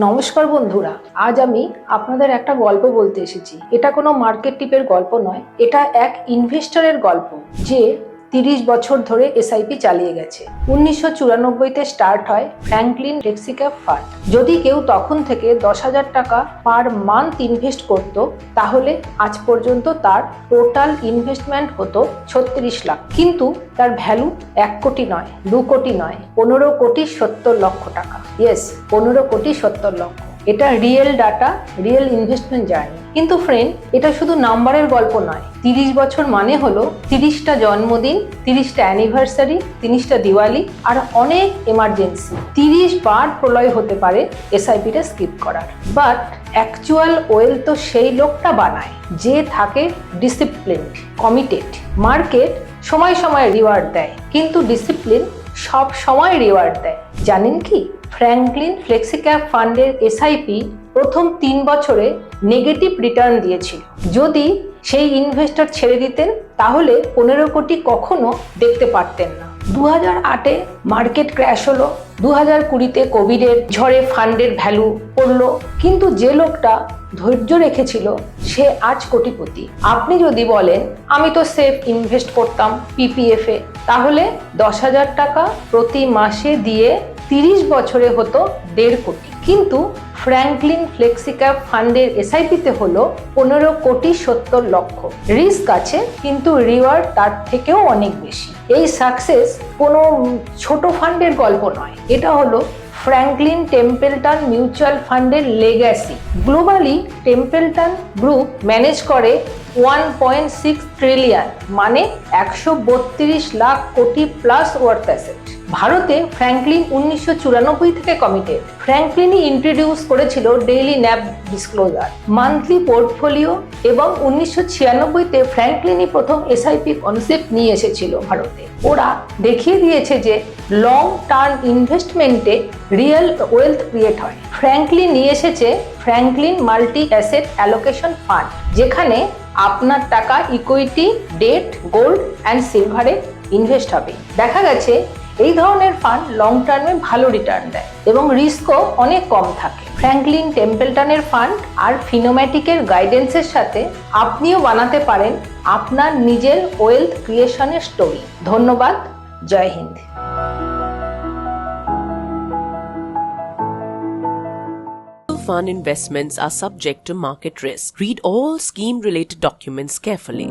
নমস্কার বন্ধুরা, আজ আমি আপনাদের একটা গল্প বলতে এসেছি। এটা কোনো মার্কেট টিপের গল্প নয়, এটা এক ইনভেস্টরের গল্প যে 30 বছর ধরে এসআইপি চালিয়ে গেছে। 1994-তে স্টার্ট হয় ফ্র্যাঙ্কলিন ফ্লেক্সিক্যাপ ফান্ড। যদি কেউ তখন থেকে 10,000 টাকা পার মান্থ ইনভেস্ট করত, তাহলে আজ পর্যন্ত তার টোটাল ইনভেস্টমেন্ট হতো 36 লাখ। কিন্তু তার ভ্যালু 1 কোটি নয়, 2 কোটি নয়, 15 কোটি 70 লক্ষ টাকা। ইয়েস, 15 কোটি 70 লক্ষ। এটা real data, real investment journey. কিন্তু ফ্রেন্ড, এটা শুধু নাম্বারের গল্প নয়। 30 বছর মানে হলো 30টা জন্মদিন, 30টা অ্যানিভার্সারি, 30টা দিওয়ালি আর অনেক এমার্জেন্সি। 30 বার প্রলয় হতে পারে এসআইপিটা স্কিপ করার। বাট অ্যাকচুয়াল ওয়েল তো সেই লোকটা বানায় যে থাকে ডিসিপ্লিন, কমিটেড। মার্কেট সময় সময় রিওয়ার্ড দেয়, কিন্তু ডিসিপ্লিন সব সময় রিওয়ার্ড দেয়। জানেন কি, ফ্র্যাঙ্কলিন ফ্লেক্সিক্যাপ ফান্ডের এসআইপি প্রথম 3 বছরে নেগেটিভ রিটার্ন দিয়েছিল। যদি সেই ইনভেস্টর ছেড়ে দিতেন, তাহলে 15 কোটি কখনো দেখতে পারতেন না। 2008-এ মার্কেট ক্র্যাশ হলো, 2020-তে কোভিডের ঝড়ে ফান্ডের ভ্যালু পড়লো, কিন্তু যে লোকটা ধৈর্য রেখেছিল সে আজ কোটিপতি। আপনি যদি বলেন আমি তো সেফ ইনভেস্ট করতাম পিপিএফ এ, তাহলে 10,000 টাকা প্রতি মাসে দিয়ে 30 বছরে হতো 1.5 কোটি। কিন্তু ফ্র্যাঙ্কলিন ফ্লেক্সিক্যাপ ফান্ডের এসআইপিতে হলো 15 কোটি 70 লক্ষ। রিস্ক আছে, কিন্তু রিওয়ার্ড তার থেকেও অনেক বেশি। এই সাকসেস কোনো ছোট ফান্ডের গল্প নয়, এটা হলো ফ্র্যাঙ্কলিন টেম্পলটন মিউচুয়াল ফান্ডের লেগ্যাসি। গ্লোবালি টেম্পলটন গ্রুপ ম্যানেজ করে 1.6 ট্রিলিয়ন, মানে 132 লাখ কোটি প্লাস ওয়ার্থ অ্যাসেট। ভারতে ফ্র্যাঙ্কলিন 1994 থেকে কমিটেড। ফ্র্যাঙ্কলিনই ইন্ট্রোডিউস করেছিল ডেইলি ন্যাব ডিসক্লোজার, মান্থলি পোর্টফোলিও, এবং 1996-তে ফ্র্যাঙ্কলিনই প্রথম এসআইপি কনসেপ্ট নিয়ে এসেছিল ভারতে। ওরা দেখিয়ে দিয়েছে যে লং টার্ম ইনভেস্টমেন্টে রিয়েল ওয়েলথ ক্রিয়েট হয়। ফ্র্যাঙ্কলিন নিয়ে এসেছে Franklin multi asset allocation fund, যেখানে আপনার টাকা ইকুইটি, ডেট, গোল্ড অ্যান্ড সিলভারে ইনভেস্ট হবে। দেখা গেছে এই ধরনের ফান্ড লং টার্মে ভালো রিটার্ন দেয় এবং রিস্কও অনেক কম থাকে। ফ্র্যাঙ্কলিন টেম্পলটনের ফান্ড আর ফিনোম্যাটিকের গাইডেন্সের সাথে আপনিও বানাতে পারেন আপনার নিজের ওয়েলথ ক্রিয়েশনের স্টোরি। ধন্যবাদ, জয় Hind. Fund investments are subject to market risk. Read all scheme-related documents carefully.